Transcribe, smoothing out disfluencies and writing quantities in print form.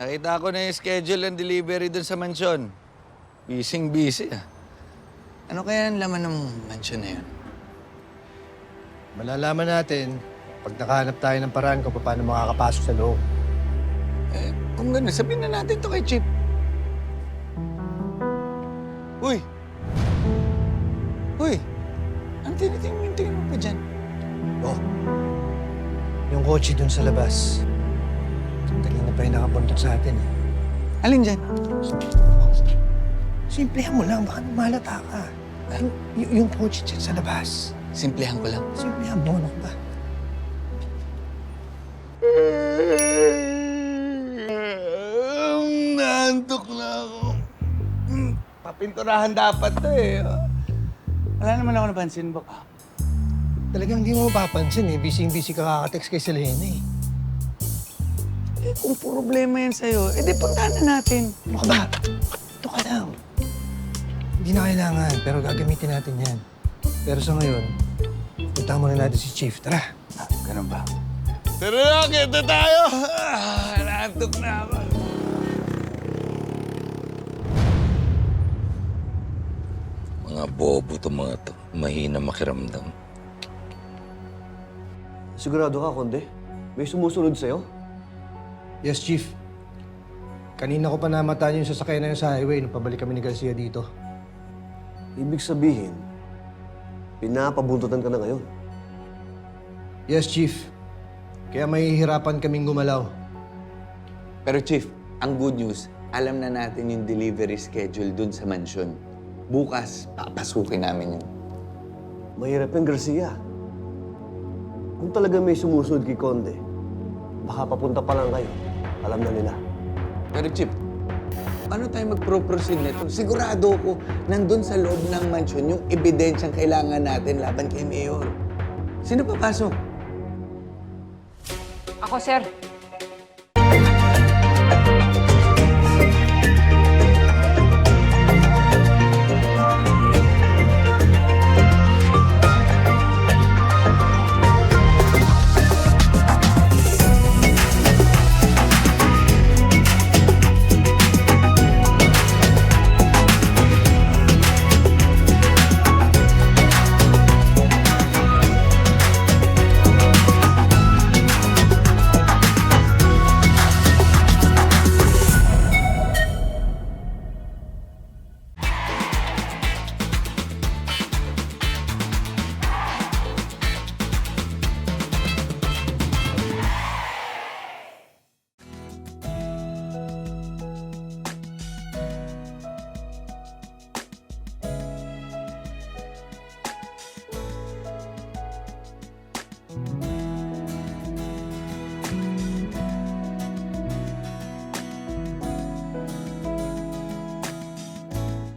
Nakita ko na yung schedule and delivery dun sa mansyon. Busy ah. Ano kaya ang laman ng mansyon na yun? Malalaman natin pag nakahanap tayo ng paraan kung paano makakapasok sa loob. Eh, kung gano'n, sabihin na natin to kay Chip. Uy! Uy! Ang tinitingin mo pa dyan? Oh, yung kotse dun sa labas. Kanina pa yung nakabundok sa atin eh. Alin dyan? Simplehan mo lang, baka malata ka. Yung kotse dyan sa labas. Simplehan ko lang. Simplehan mo, ano ba? Naantok na ako. Papinturahan dapat to eh. Wala naman ako napansin baka. Talagang hindi mo mapapansin eh. Busy-busy ka kakatext kay Selena eh. Eh, kung problema yan sa'yo, eh di puntahan na natin. Ano ka ba? Ito ka lang. Hindi na kailangan, pero gagamitin natin yan. Pero sa ngayon, punta muna natin si Chief. Tara. Ah, ganun ba? Tara na, kita tayo! Naantok na ako. Mga bobo to mga to. Mahina makiramdam. Sigurado ka, Konde? May sumusunod sa'yo? Yes, Chief. Kanina ko pa namataan yung sasakyan na yun sa highway nung pabalik kami ni Garcia dito. Ibig sabihin, pinapabuntutan ka na ngayon. Yes, Chief. Kaya mahihirapan kaming gumalaw. Pero Chief, ang good news, alam na natin yung delivery schedule dun sa mansyon. Bukas, papasukin namin yun. Mahirap yung Garcia. Kung talaga may sumusunod kay Konde, baka papunta pa lang kayo. Alam na nila. Pero Chief, paano tayo mag-proceed nito? Sigurado ko, nandun sa loob ng mansyon yung ebidensyang kailangan natin laban kay Mayor. Sino papasok? Ako, sir.